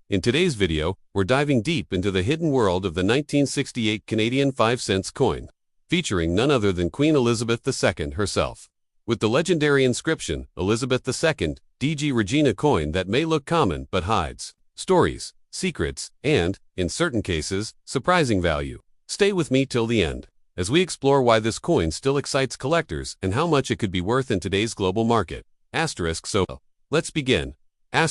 In today's video, we're diving deep into the hidden world of the 1968 Canadian 5-cent coin, featuring none other than Queen Elizabeth II herself. With the legendary inscription, Elizabeth II, d.g.Regina coin that may look common but hides stories, secrets, and, in certain cases, surprising value. Stay with me till the end, as we explore why this coin still excites collectors and how much it could be worth in today's global market. So, let's begin. The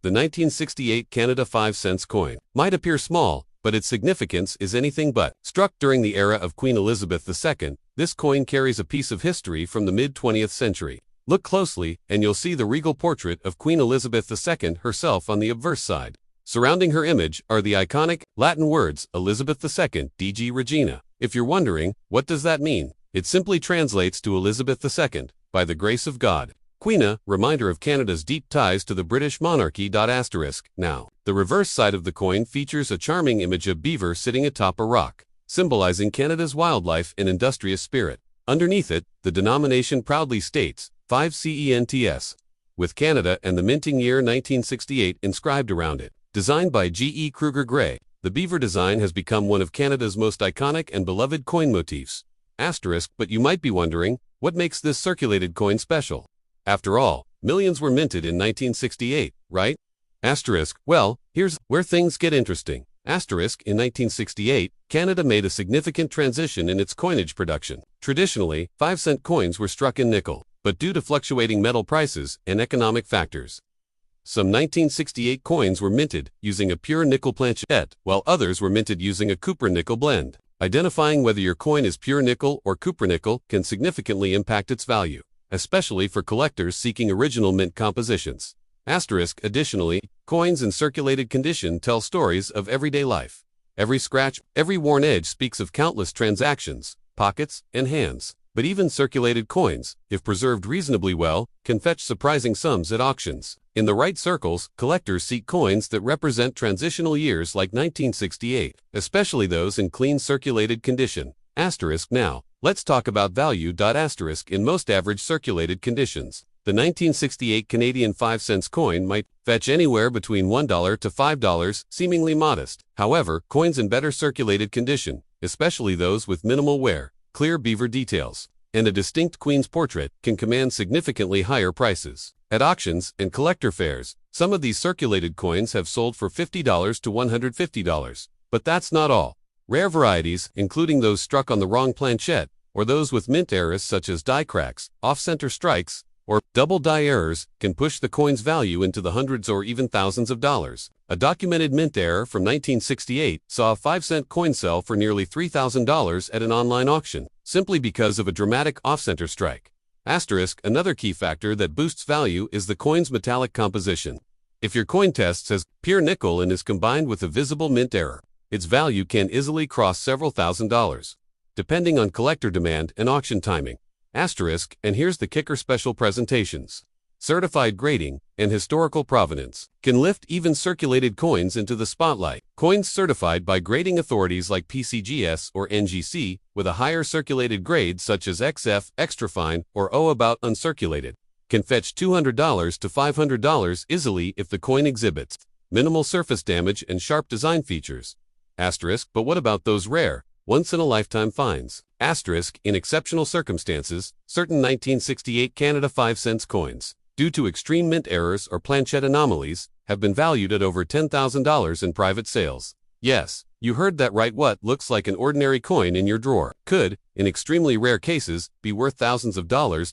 1968 Canada 5-cent coin might appear small, but its significance is anything but. Struck during the era of Queen Elizabeth II, this coin carries a piece of history from the mid-20th century. Look closely, and you'll see the regal portrait of Queen Elizabeth II herself on the obverse side. Surrounding her image are the iconic Latin words, Elizabeth II, d.g.Regina. If you're wondering, what does that mean? It simply translates to Elizabeth II, by the grace of God. Queen, reminder of Canada's deep ties to the British monarchy. Now, the reverse side of the coin features a charming image of beaver sitting atop a rock, symbolizing Canada's wildlife and industrious spirit. Underneath it, the denomination proudly states, 5 cents, with Canada and the minting year 1968 inscribed around it. Designed by G.E. Kruger Gray, the beaver design has become one of Canada's most iconic and beloved coin motifs. But you might be wondering, what makes this circulated coin special? After all, millions were minted in 1968, right? Well, here's where things get interesting. In 1968, Canada made a significant transition in its coinage production. Traditionally, 5-cent coins were struck in nickel, but due to fluctuating metal prices and economic factors, some 1968 coins were minted using a pure nickel planchet, while others were minted using a copper-nickel blend. Identifying whether your coin is pure nickel or copper-nickel can significantly impact its value, especially for collectors seeking original mint compositions. Additionally, coins in circulated condition tell stories of everyday life. Every scratch, every worn edge speaks of countless transactions, pockets, and hands. But even circulated coins, if preserved reasonably well, can fetch surprising sums at auctions. In the right circles, collectors seek coins that represent transitional years like 1968, especially those in clean circulated condition. Now, let's talk about value. In most average circulated conditions, the 1968 Canadian 5-cent coin might fetch anywhere between $1 to $5, seemingly modest. However, coins in better circulated condition, especially those with minimal wear, clear beaver details, and a distinct queen's portrait, can command significantly higher prices. At auctions and collector fairs, some of these circulated coins have sold for $50 to $150. But that's not all. Rare varieties, including those struck on the wrong planchet, or those with mint errors such as die cracks, off-center strikes, or double die errors, can push the coin's value into the hundreds or even thousands of dollars. A documented mint error from 1968 saw a 5-cent coin sell for nearly $3,000 at an online auction, simply because of a dramatic off-center strike. Another key factor that boosts value is the coin's metallic composition. If your coin tests as pure nickel and is combined with a visible mint error, its value can easily cross several $1,000s, depending on collector demand and auction timing. And here's the kicker: special presentations, certified grading, and historical provenance can lift even circulated coins into the spotlight. Coins certified by grading authorities like PCGS or NGC, with a higher circulated grade such as XF, extra fine, or O about uncirculated, can fetch $200 to $500 easily if the coin exhibits minimal surface damage and sharp design features. But what about those rare, once-in-a-lifetime finds? In exceptional circumstances, certain 1968 Canada 5-cent coins, due to extreme mint errors or planchet anomalies, have been valued at over $10,000 in private sales. Yes, you heard that right. What looks like an ordinary coin in your drawer could, in extremely rare cases, be worth thousands of dollars.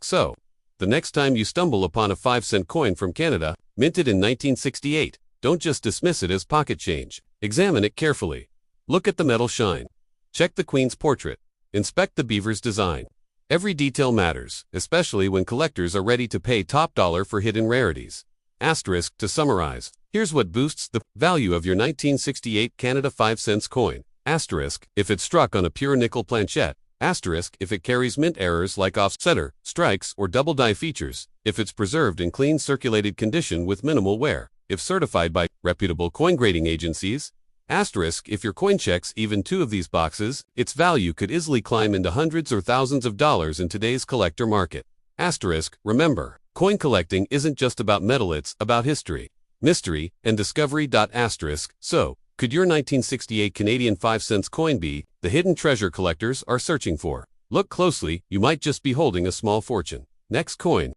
So, the next time you stumble upon a 5-cent coin from Canada, minted in 1968, don't just dismiss it as pocket change. Examine it carefully. Look at the metal shine. Check the queen's portrait. Inspect the beaver's design. Every detail matters, especially when collectors are ready to pay top dollar for hidden rarities. To summarize, here's what boosts the value of your 1968 Canada 5-cent coin. If it's struck on a pure nickel planchet. If it carries mint errors like off-center, strikes, or double die features. If it's preserved in clean circulated condition with minimal wear. If certified by reputable coin grading agencies. If your coin checks even two of these boxes, its value could easily climb into hundreds or thousands of dollars in today's collector market. Remember, coin collecting isn't just about metal, it's about history. mystery, and discovery. So, could your 1968 Canadian 5-cent coin be the hidden treasure collectors are searching for? Look closely, you might just be holding a small fortune. Next coin.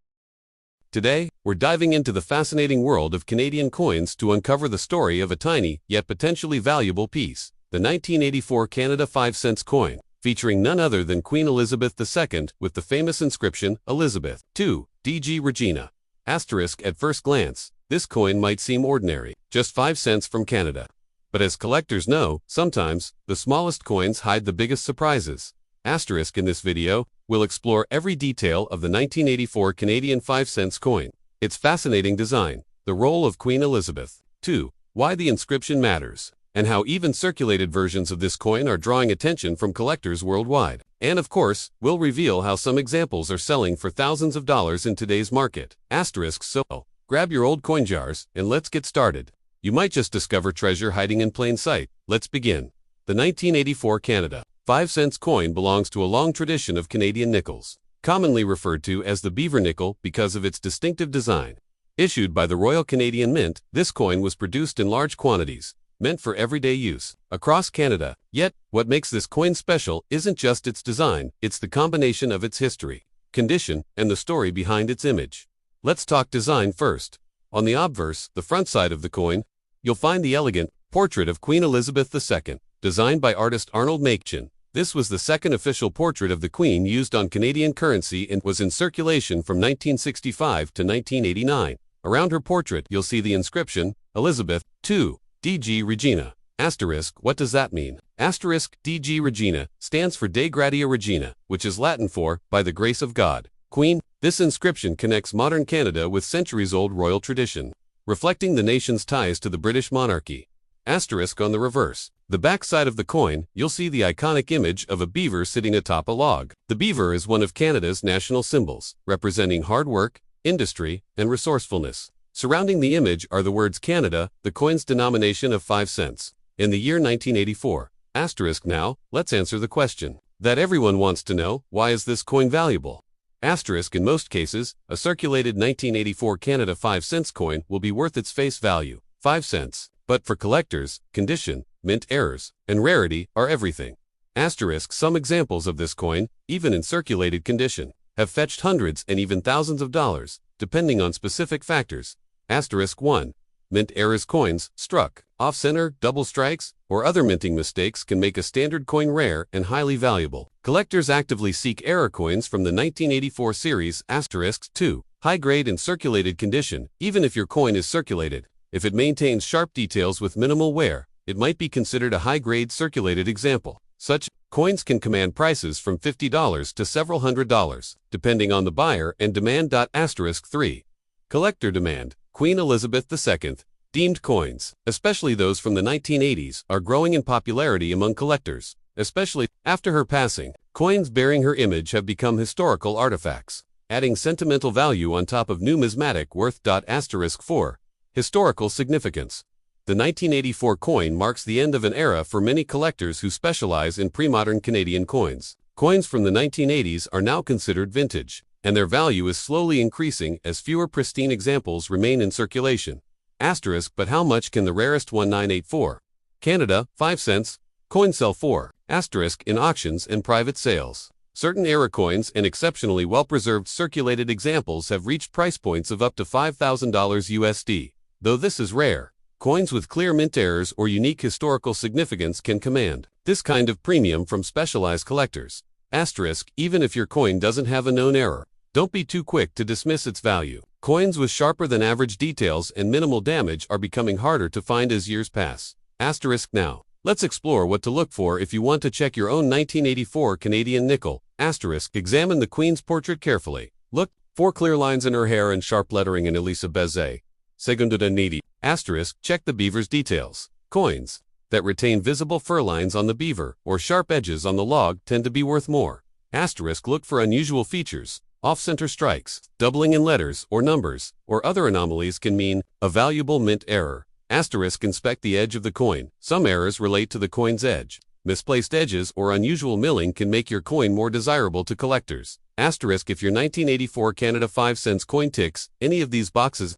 Today, we're diving into the fascinating world of Canadian coins to uncover the story of a tiny, yet potentially valuable piece, the 1984 Canada 5-cent coin, featuring none other than Queen Elizabeth II with the famous inscription, Elizabeth II, d.g.regina. Asterisk. At first glance, this coin might seem ordinary, just 5 cents from Canada. But as collectors know, sometimes, the smallest coins hide the biggest surprises. Asterisk. In this video, we'll explore every detail of the 1984 Canadian 5-cent coin, its fascinating design, the role of Queen Elizabeth II, why the inscription matters, and how even circulated versions of this coin are drawing attention from collectors worldwide. And of course, we'll reveal how some examples are selling for thousands of dollars in today's market. Asterisk. So, grab your old coin jars, and let's get started. You might just discover treasure hiding in plain sight. Let's begin. The 1984 Canada 5-cent coin belongs to a long tradition of Canadian nickels, commonly referred to as the beaver nickel because of its distinctive design. Issued by the Royal Canadian Mint, this coin was produced in large quantities, meant for everyday use, across Canada. Yet, what makes this coin special isn't just its design, it's the combination of its history, condition, and the story behind its image. Let's talk design first. On the obverse, the front side of the coin, you'll find the elegant portrait of Queen Elizabeth II, designed by artist Arnold Machin. This was the second official portrait of the Queen used on Canadian currency and was in circulation from 1965 to 1989. Around her portrait, you'll see the inscription, Elizabeth II, d.g.regina. Asterisk. What does that mean? Asterisk. d.g.regina stands for d.g.regina, which is Latin for, by the grace of God, Queen. This inscription connects modern Canada with centuries-old royal tradition, reflecting the nation's ties to the British monarchy. Asterisk. On the reverse, the back side of the coin, you'll see the iconic image of a beaver sitting atop a log. The beaver is one of Canada's national symbols, representing hard work, industry, and resourcefulness. Surrounding the image are the words Canada, the coin's denomination of 5 cents, in the year 1984. Asterisk. Now, let's answer the question that everyone wants to know: why is this coin valuable? Asterisk. In most cases, a circulated 1984 Canada 5-cent coin will be worth its face value, 5 cents. But for collectors, condition, mint errors, and rarity are everything. Asterisk. Some examples of this coin, even in circulated condition, have fetched hundreds and even thousands of dollars, depending on specific factors. Asterisk. 1. Mint errors. Coins struck off-center, double strikes, or other minting mistakes can make a standard coin rare and highly valuable. Collectors actively seek error coins from the 1984 series. Asterisk. 2. High grade and circulated condition. Even if your coin is circulated, if it maintains sharp details with minimal wear, it might be considered a high-grade circulated example. Such coins can command prices from $50 to several $100s, depending on the buyer and demand. Asterisk. 3. Collector demand. Queen Elizabeth II deemed coins, especially those from the 1980s, are growing in popularity among collectors, especially after her passing. Coins bearing her image have become historical artifacts, adding sentimental value on top of numismatic worth. Asterisk. 4. Historical significance. The 1984 coin marks the end of an era for many collectors who specialize in pre-modern Canadian coins. Coins from the 1980s are now considered vintage, and their value is slowly increasing as fewer pristine examples remain in circulation. Asterisk. But how much can the rarest 1984 Canada 5 cents coin sell for? Asterisk. In auctions and private sales, certain era coins and exceptionally well-preserved circulated examples have reached price points of up to $5,000 USD. Though this is rare, coins with clear mint errors or unique historical significance can command this kind of premium from specialized collectors. Asterisk. Even if your coin doesn't have a known error, don't be too quick to dismiss its value. Coins with sharper than average details and minimal damage are becoming harder to find as years pass. Asterisk. Now, let's explore what to look for if you want to check your own 1984 Canadian nickel. Asterisk. Examine the Queen's portrait carefully. Look for clear lines in her hair and sharp lettering in Elisa Bezet. Segundo de needy. Asterisk. Check the beaver's details. Coins that retain visible fur lines on the beaver or sharp edges on the log tend to be worth more. Asterisk. Look for unusual features. Off-center strikes, doubling in letters or numbers, or other anomalies can mean a valuable mint error. Asterisk. Inspect the edge of the coin. Some errors relate to the coin's edge, Misplaced edges or unusual milling can make your coin more desirable to collectors. Asterisk if your 1984 Canada 5 cents coin ticks any of these boxes,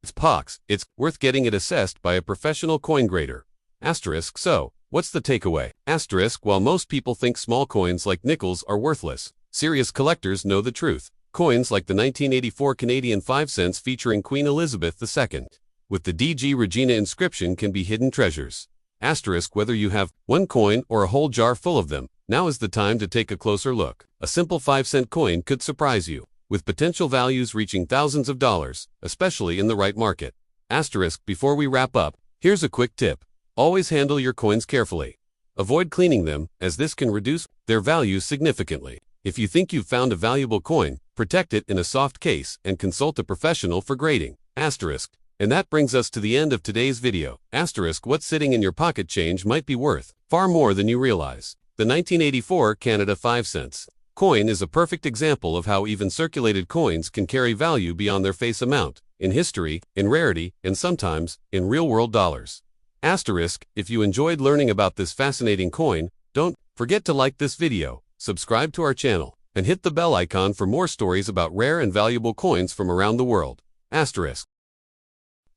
it's worth getting it assessed by a professional coin grader. Asterisk so, what's the takeaway? Asterisk while most people think small coins like nickels are worthless, serious collectors know the truth. Coins like the 1984 Canadian 5 cents featuring Queen Elizabeth II with the d.g.Regina inscription can be hidden treasures. Asterisk whether you have one coin or a whole jar full of them, now is the time to take a closer look. A simple 5-cent coin could surprise you, with potential values reaching thousands of dollars, especially in the right market. Asterisk before we wrap up, here's a quick tip. Always handle your coins carefully. Avoid cleaning them, as this can reduce their value significantly. If you think you've found a valuable coin, protect it in a soft case and consult a professional for grading. Asterisk. And that brings us to the end of today's video. Asterisk what's sitting in your pocket change might be worth far more than you realize. The 1984 Canada 5 cents coin is a perfect example of how even circulated coins can carry value beyond their face amount, in history, in rarity, and sometimes, in real-world dollars. Asterisk, if you enjoyed learning about this fascinating coin, don't forget to like this video, subscribe to our channel, and hit the bell icon for more stories about rare and valuable coins from around the world. Asterisk.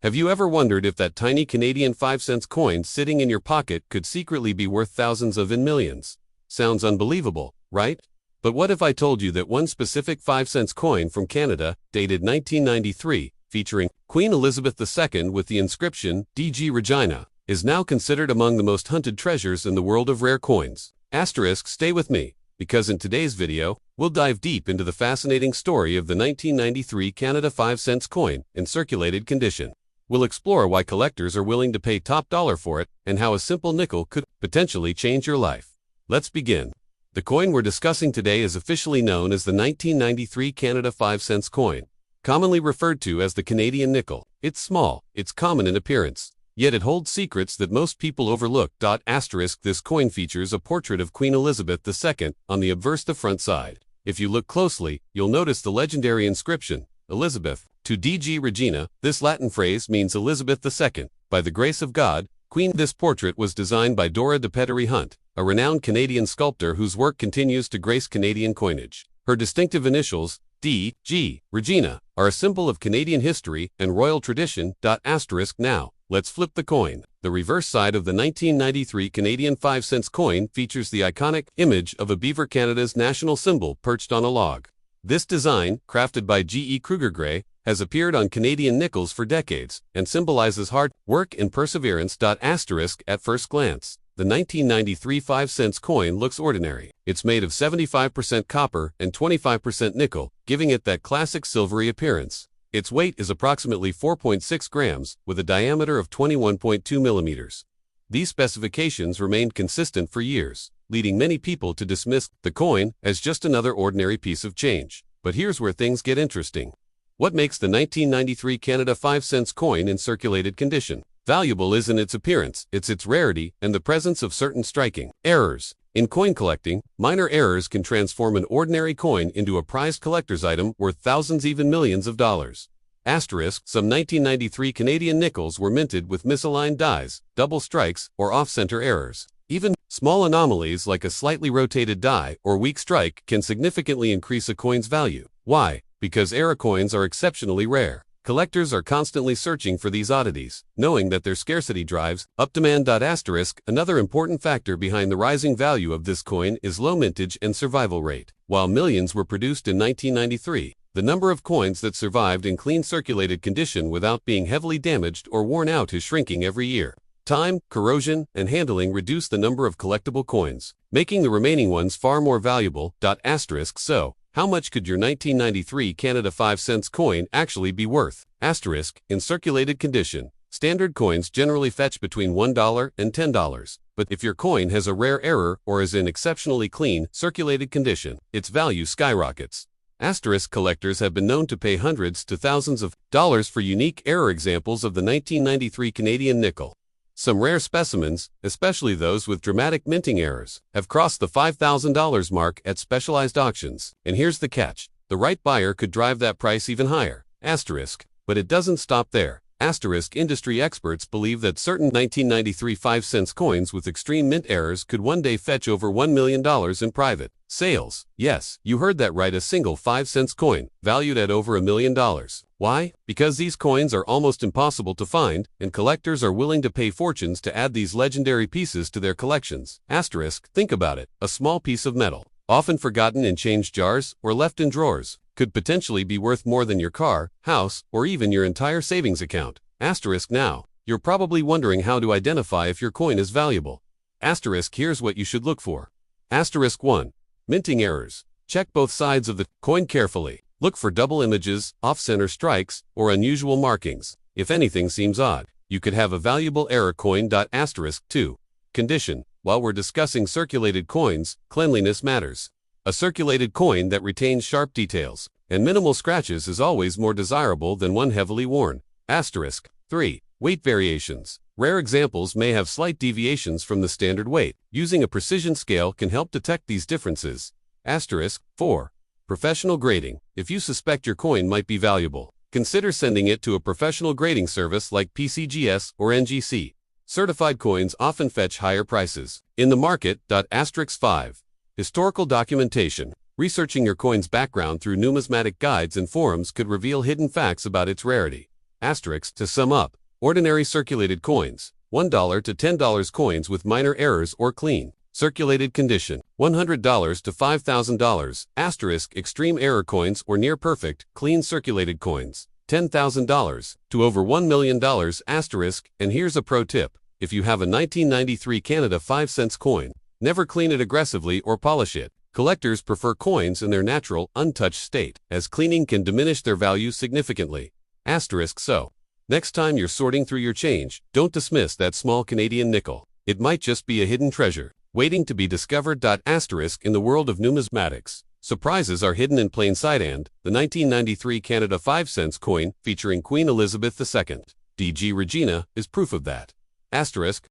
Have you ever wondered if that tiny Canadian 5 cents coin sitting in your pocket could secretly be worth thousands of and millions? Sounds unbelievable, right? But what if I told you that one specific 5 cents coin from Canada, dated 1993, featuring Queen Elizabeth II with the inscription d.g.Regina, is now considered among the most hunted treasures in the world of rare coins? Asterisk stay with me, because in today's video, we'll dive deep into the fascinating story of the 1993 Canada 5 cents coin in circulated condition. We'll explore why collectors are willing to pay top dollar for it and how a simple nickel could potentially change your life. Let's begin. The coin we're discussing today is officially known as the 1993 Canada 5 cents coin, commonly referred to as the Canadian nickel. It's small, it's common in appearance, yet it holds secrets that most people overlook. Asterisk this coin features a portrait of Queen Elizabeth II on the obverse the front side. If you look closely, you'll notice the legendary inscription, Elizabeth, to d.g.Regina. This Latin phrase means Elizabeth II, by the grace of God, Queen. This portrait was designed by Dora de Pettery Hunt, a renowned Canadian sculptor whose work continues to grace Canadian coinage. Her distinctive initials, D.G.Regina, are a symbol of Canadian history and royal tradition. Asterisk now, let's flip the coin. The reverse side of the 1993 Canadian 5 cents coin features the iconic image of a beaver, Canada's national symbol, perched on a log. This design, crafted by G.E. Kruger, has appeared on Canadian nickels for decades and symbolizes hard work and perseverance. Asterisk at first glance, the 1993 5 cents coin looks ordinary. It's made of 75% copper and 25% nickel, giving it that classic silvery appearance. Its weight is approximately 4.6 grams, with a diameter of 21.2 millimeters. These specifications remained consistent for years, leading many people to dismiss the coin as just another ordinary piece of change. But here's where things get interesting. What makes the 1993 Canada 5 cents coin in circulated condition valuable isn't its appearance, it's its rarity and the presence of certain striking errors. In coin collecting, minor errors can transform an ordinary coin into a prized collector's item worth thousands, even millions of dollars. Asterisk, some 1993 Canadian nickels were minted with misaligned dies, double strikes, or off-center errors. Even small anomalies like a slightly rotated die or weak strike can significantly increase a coin's value. Why? Because error coins are exceptionally rare. Collectors are constantly searching for these oddities, knowing that their scarcity drives up demand. Asterisk, another important factor behind the rising value of this coin is low mintage and survival rate. While millions were produced in 1993, the number of coins that survived in clean circulated condition without being heavily damaged or worn out is shrinking every year. Time, corrosion, and handling reduce the number of collectible coins, making the remaining ones far more valuable. Asterisk so, how much could your 1993 Canada 5 cents coin actually be worth? Asterisk, in circulated condition, standard coins generally fetch between $1 and $10, but if your coin has a rare error or is in exceptionally clean, circulated condition, its value skyrockets. Asterisk collectors have been known to pay hundreds to thousands of dollars for unique error examples of the 1993 Canadian nickel. Some rare specimens, especially those with dramatic minting errors, have crossed the $5,000 mark at specialized auctions. And here's the catch. The right buyer could drive that price even higher. Asterisk. But it doesn't stop there. Asterisk industry experts believe that certain 1993 5-cent coins with extreme mint errors could one day fetch over $1 million in private sales. Yes, you heard that right, a single 5-cent coin, valued at over $1 million. Why? Because these coins are almost impossible to find, and collectors are willing to pay fortunes to add these legendary pieces to their collections. Asterisk, think about it, a small piece of metal, often forgotten in change jars or left in drawers, could potentially be worth more than your car, house, or even your entire savings account. Asterisk now, you're probably wondering how to identify if your coin is valuable. Asterisk, here's what you should look for. Asterisk 1. Minting errors. Check both sides of the coin carefully. Look for double images, off-center strikes, or unusual markings. If anything seems odd, you could have a valuable error coin. Asterisk 2. Condition. While we're discussing circulated coins, cleanliness matters. A circulated coin that retains sharp details and minimal scratches is always more desirable than one heavily worn. Asterisk 3. Weight variations. Rare examples may have slight deviations from the standard weight. Using a precision scale can help detect these differences. Asterisk 4. Professional grading. If you suspect your coin might be valuable, consider sending it to a professional grading service like PCGS or NGC. Certified coins often fetch higher prices in the market. Asterisk 5. Historical documentation. Researching your coin's background through numismatic guides and forums could reveal hidden facts about its rarity. Asterisk, to sum up, ordinary circulated coins, $1 to $10 coins with minor errors or clean circulated condition, $100 to $5,000. Asterisk, extreme error coins or near perfect, clean circulated coins, $10,000 to over $1 million. Asterisk, and here's a pro tip. If you have a 1993 Canada 5-cent coin, never clean it aggressively or polish it. Collectors prefer coins in their natural, untouched state, as cleaning can diminish their value significantly. Asterisk, so, next time you're sorting through your change, don't dismiss that small Canadian nickel. It might just be a hidden treasure, waiting to be discovered. Asterisk, in the world of numismatics, surprises are hidden in plain sight, and the 1993 Canada 5-cent coin featuring Queen Elizabeth II, d.g.Regina, is proof of that. Asterisk.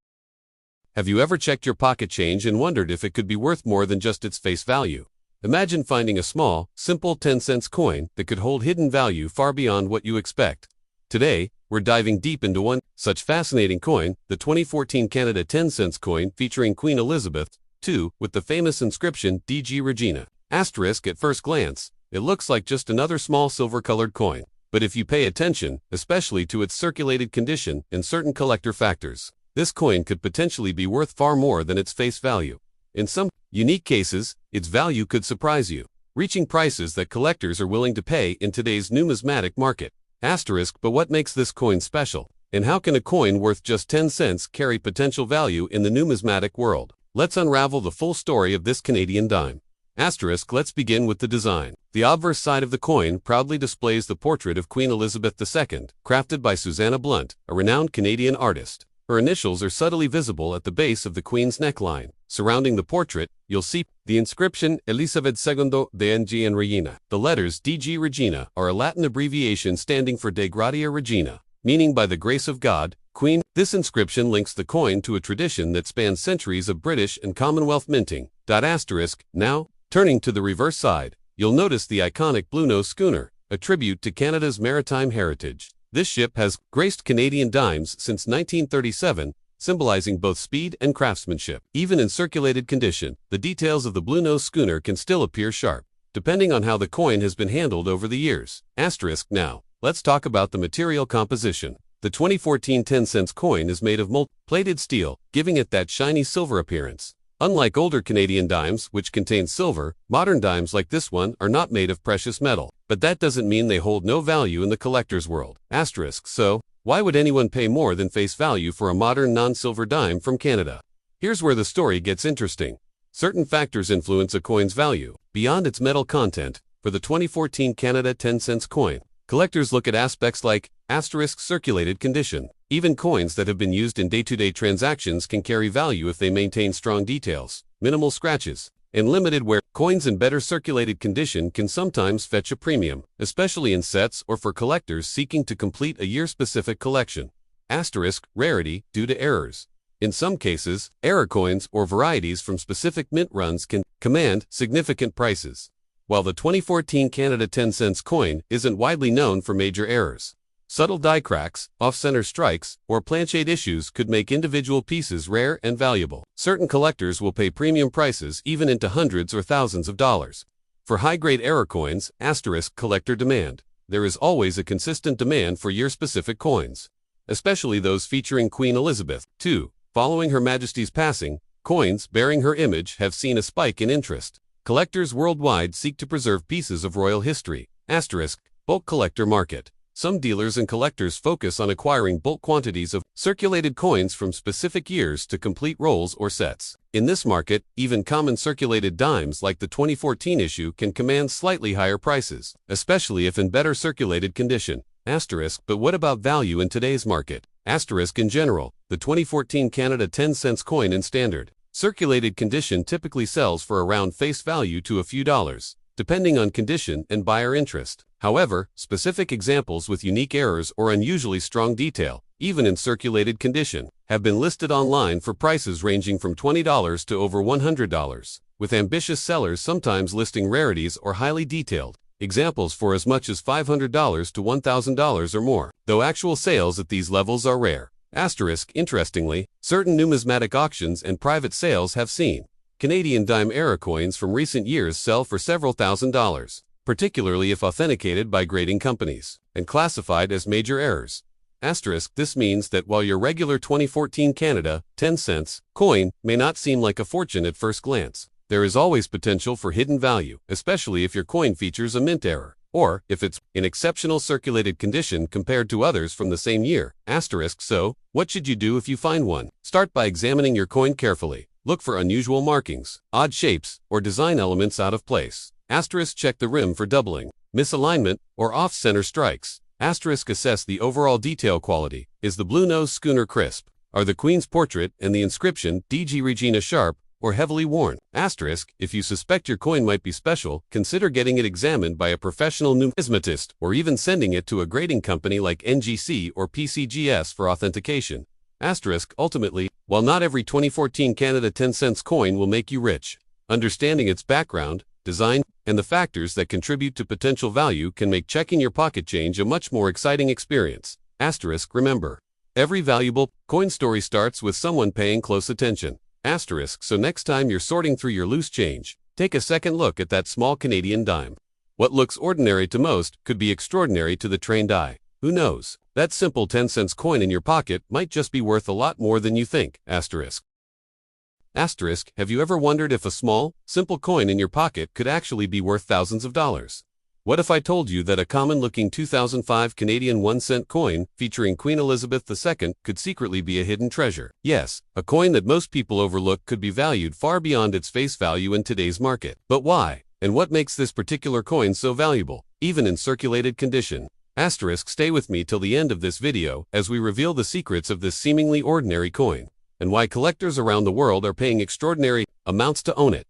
Have you ever checked your pocket change and wondered if it could be worth more than just its face value? Imagine finding a small, simple 10-cent coin that could hold hidden value far beyond what you expect. Today, we're diving deep into one such fascinating coin, the 2014 Canada 10-cent coin featuring Queen Elizabeth II, with the famous inscription d.g.Regina. Asterisk, at first glance, it looks like just another small silver-colored coin. But if you pay attention, especially to its circulated condition and certain collector factors, this coin could potentially be worth far more than its face value. In some unique cases, its value could surprise you, reaching prices that collectors are willing to pay in today's numismatic market. Asterisk, but what makes this coin special? And how can a coin worth just 10 cents carry potential value in the numismatic world? Let's unravel the full story of this Canadian dime. Asterisk, let's begin with the design. The obverse side of the coin proudly displays the portrait of Queen Elizabeth II, crafted by Susanna Blunt, a renowned Canadian artist. Her initials are subtly visible at the base of the Queen's neckline. Surrounding the portrait, you'll see the inscription Elizabeth II d.g.Regina. The letters d.g.Regina are a Latin abbreviation standing for d.g.Regina, meaning by the grace of God, Queen. This inscription links the coin to a tradition that spans centuries of British and Commonwealth minting. Asterisk, now, turning to the reverse side, you'll notice the iconic Bluenose schooner, a tribute to Canada's maritime heritage. This ship has graced Canadian dimes since 1937, symbolizing both speed and craftsmanship. Even in circulated condition, the details of the Bluenose schooner can still appear sharp, depending on how the coin has been handled over the years. Asterisk, now, let's talk about the material composition. The 2014 10-cent coin is made of plated steel, giving it that shiny silver appearance. Unlike older Canadian dimes, which contain silver, modern dimes like this one are not made of precious metal. But that doesn't mean they hold no value in the collector's world. Asterisk, so, why would anyone pay more than face value for a modern non-silver dime from Canada? Here's where the story gets interesting. Certain factors influence a coin's value, beyond its metal content. For the 2014 Canada 10-cent coin, collectors look at aspects like asterisk circulated condition. Even coins that have been used in day-to-day transactions can carry value if they maintain strong details, minimal scratches, and limited wear. Coins in better circulated condition can sometimes fetch a premium, especially in sets or for collectors seeking to complete a year-specific collection. Asterisk, rarity due to errors. In some cases, error coins or varieties from specific mint runs can command significant prices. While the 2014 Canada 10-cent coin isn't widely known for major errors, Subtle die cracks, off-center strikes, or planchet issues could make individual pieces rare and valuable. Certain collectors will pay premium prices even into hundreds or thousands of dollars. For high-grade error coins, * collector demand. There is always a consistent demand for year-specific coins, especially those featuring Queen Elizabeth II. Following Her Majesty's passing, coins bearing her image have seen a spike in interest. Collectors worldwide seek to preserve pieces of royal history. * Bulk collector market. Some dealers and collectors focus on acquiring bulk quantities of circulated coins from specific years to complete rolls or sets. In this market, even common circulated dimes like the 2014 issue can command slightly higher prices, especially if in better circulated condition. But what about value in today's market? In general, the 2014 Canada 10-cent coin in standard circulated condition typically sells for around face value to a few dollars, depending on condition and buyer interest. However, specific examples with unique errors or unusually strong detail, even in circulated condition, have been listed online for prices ranging from $20 to over $100, with ambitious sellers sometimes listing rarities or highly detailed examples for as much as $500 to $1,000 or more, though actual sales at these levels are rare. Interestingly, certain numismatic auctions and private sales have seen Canadian dime era coins from recent years sell for several $1,000s, particularly if authenticated by grading companies and classified as major errors. This means that while your regular 2014 Canada 10 cents coin may not seem like a fortune at first glance, there is always potential for hidden value, especially if your coin features a mint error, or if it's in exceptional circulated condition compared to others from the same year. So, what should you do if you find one? Start by examining your coin carefully. Look for unusual markings, odd shapes, or design elements out of place. Check the rim for doubling, misalignment, or off-center strikes. Assess the overall detail quality. Is the blue nose schooner crisp? Are the Queen's portrait and the inscription d.g.regina sharp or heavily worn? If you suspect your coin might be special, consider getting it examined by a professional numismatist or even sending it to a grading company like NGC or PCGS for authentication. Ultimately, while not every 2014 Canada 10 cents coin will make you rich, understanding its background, design, and the factors that contribute to potential value can make checking your pocket change a much more exciting experience. Remember, every valuable coin story starts with someone paying close attention. So next time you're sorting through your loose change, take a second look at that small Canadian dime. What looks ordinary to most could be extraordinary to the trained eye. Who knows? That simple 10 cents coin in your pocket might just be worth a lot more than you think. Have you ever wondered if a small, simple coin in your pocket could actually be worth thousands of dollars? What if I told you that a common-looking 2005 Canadian 1-cent coin featuring Queen Elizabeth II could secretly be a hidden treasure? Yes, a coin that most people overlook could be valued far beyond its face value in today's market. But why? And what makes this particular coin so valuable, even in circulated condition? Stay with me till the end of this video as we reveal the secrets of this seemingly ordinary coin, and why collectors around the world are paying extraordinary amounts to own it.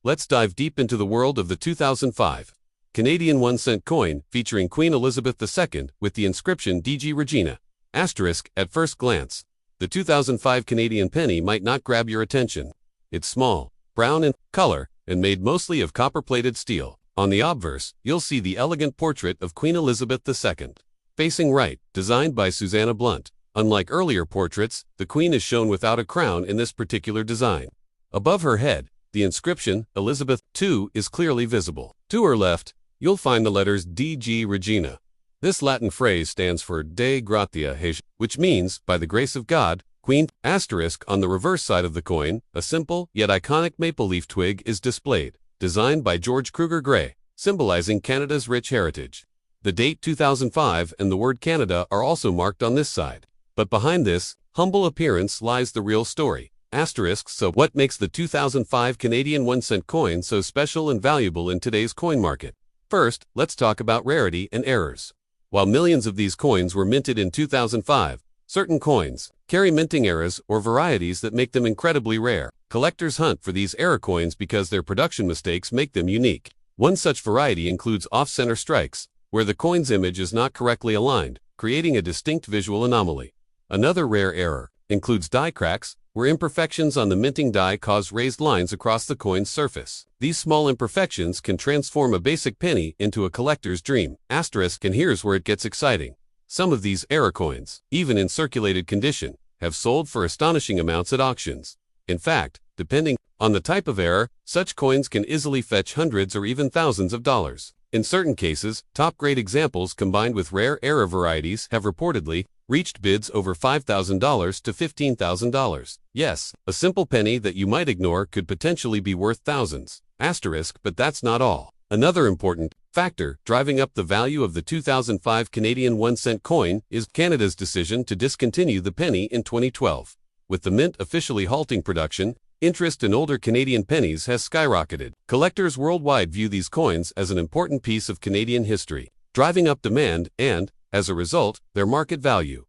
Let's dive deep into the world of the 2005 Canadian 1-cent coin featuring Queen Elizabeth II with the inscription d.g.regina. At first glance, the 2005 Canadian penny might not grab your attention. It's small, brown in color, and made mostly of copper-plated steel. On the obverse, you'll see the elegant portrait of Queen Elizabeth II. Facing right, designed by Susanna Blunt. Unlike earlier portraits, the Queen is shown without a crown in this particular design. Above her head, the inscription, Elizabeth II, is clearly visible. To her left, you'll find the letters d.g.regina. This Latin phrase stands for d.g.regina, which means, by the grace of God, Queen. On the reverse side of the coin, a simple, yet iconic maple leaf twig is displayed, designed by George Kruger Gray, symbolizing Canada's rich heritage. The date 2005 and the word Canada are also marked on this side. But behind this humble appearance lies the real story. So what makes the 2005 Canadian 1-cent coin so special and valuable in today's coin market? First, let's talk about rarity and errors. While millions of these coins were minted in 2005, certain coins carry minting errors or varieties that make them incredibly rare. Collectors hunt for these error coins because their production mistakes make them unique. One such variety includes off-center strikes, where the coin's image is not correctly aligned, creating a distinct visual anomaly. Another rare error includes die cracks, where imperfections on the minting die cause raised lines across the coin's surface. These small imperfections can transform a basic penny into a collector's dream. And here's where it gets exciting. Some of these era coins, even in circulated condition, have sold for astonishing amounts at auctions. In fact, depending on the type of era, such coins can easily fetch hundreds or even thousands of dollars. In certain cases, top-grade examples combined with rare era varieties have reportedly reached bids over $5,000 to $15,000. Yes, a simple penny that you might ignore could potentially be worth thousands. Asterisk, but that's not all. Another important factor driving up the value of the 2005 Canadian 1-cent coin is Canada's decision to discontinue the penny in 2012. With the mint officially halting production, interest in older Canadian pennies has skyrocketed. Collectors worldwide view these coins as an important piece of Canadian history, driving up demand and, as a result, their market value.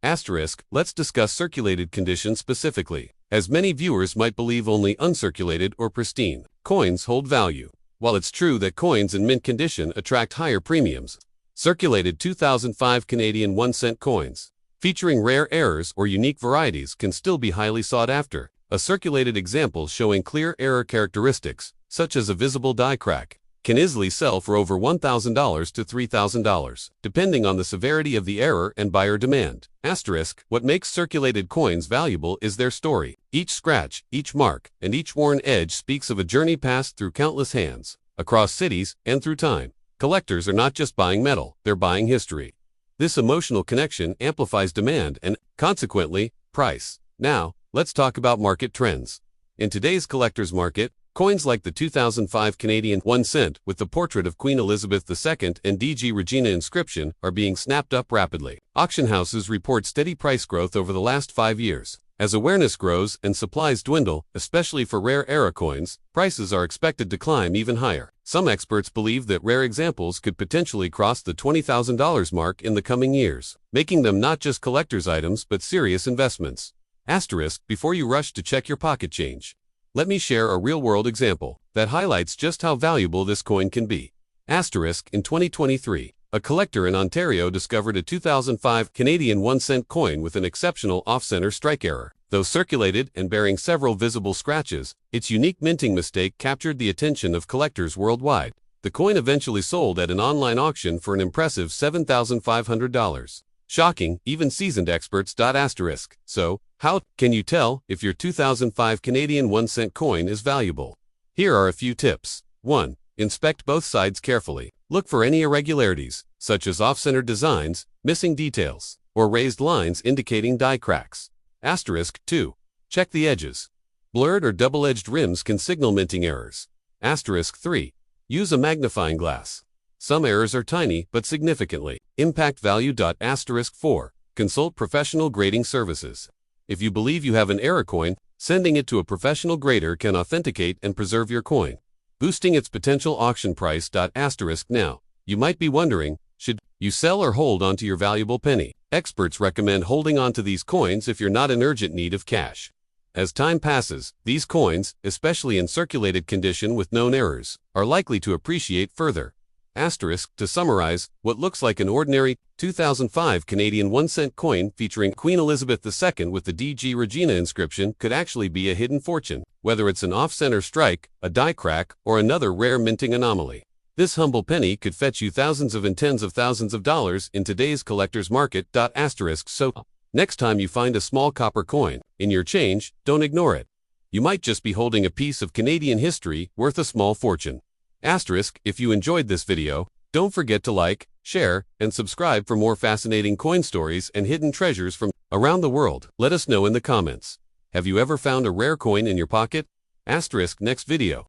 Asterisk, let's discuss circulated condition specifically, as many viewers might believe only uncirculated or pristine coins hold value. While it's true that coins in mint condition attract higher premiums, circulated 2005 Canadian 1-cent coins, featuring rare errors or unique varieties, can still be highly sought after. A circulated example showing clear error characteristics, such as a visible die crack, can easily sell for over $1,000 to $3,000, depending on the severity of the error and buyer demand. Asterisk, what makes circulated coins valuable is their story. Each scratch, each mark, and each worn edge speaks of a journey passed through countless hands, across cities, and through time. Collectors are not just buying metal, they're buying history. This emotional connection amplifies demand and, consequently, price. Now, let's talk about market trends. In today's collector's market, coins like the 2005 Canadian 1 cent with the portrait of Queen Elizabeth II and d.g.Regina inscription are being snapped up rapidly. Auction houses report steady price growth over the last 5 years. As awareness grows and supplies dwindle, especially for rare era coins, prices are expected to climb even higher. Some experts believe that rare examples could potentially cross the $20,000 mark in the coming years, making them not just collector's items but serious investments. Asterisk, before you rush to check your pocket change, let me share a real-world example that highlights just how valuable this coin can be. Asterisk, in 2023, a collector in Ontario discovered a 2005 Canadian 1-cent coin with an exceptional off-center strike error. Though circulated and bearing several visible scratches, its unique minting mistake captured the attention of collectors worldwide. The coin eventually sold at an online auction for an impressive $7,500. Shocking, even seasoned experts. Asterisk. So, how can you tell if your 2005 Canadian 1-cent coin is valuable? Here are a few tips. 1. Inspect both sides carefully. Look for any irregularities, such as off-center designs, missing details, or raised lines indicating die cracks. Asterisk. 2. Check the edges. Blurred or double-edged rims can signal minting errors. Asterisk. 3. Use a magnifying glass. Some errors are tiny but significantly impact value. Asterisk. 4. Consult professional grading services. If you believe you have an error coin, sending it to a professional grader can authenticate and preserve your coin, boosting its potential auction price. Asterisk. Now, you might be wondering, should you sell or hold onto your valuable penny? Experts recommend holding onto these coins if you're not in urgent need of cash. As time passes, these coins, especially in circulated condition with known errors, are likely to appreciate further. Asterisk. To summarize, what looks like an ordinary 2005 Canadian 1-cent coin featuring Queen Elizabeth II with the d.g.Regina inscription could actually be a hidden fortune, whether it's an off-center strike, a die crack, or another rare minting anomaly. This humble penny could fetch you thousands and tens of thousands of dollars in today's collector's market. Asterisk. So, next time you find a small copper coin in your change, don't ignore it. You might just be holding a piece of Canadian history worth a small fortune. Asterisk. If you enjoyed this video, don't forget to like, share, and subscribe for more fascinating coin stories and hidden treasures from around the world. Let us know in the comments. Have you ever found a rare coin in your pocket? Asterisk. Next video.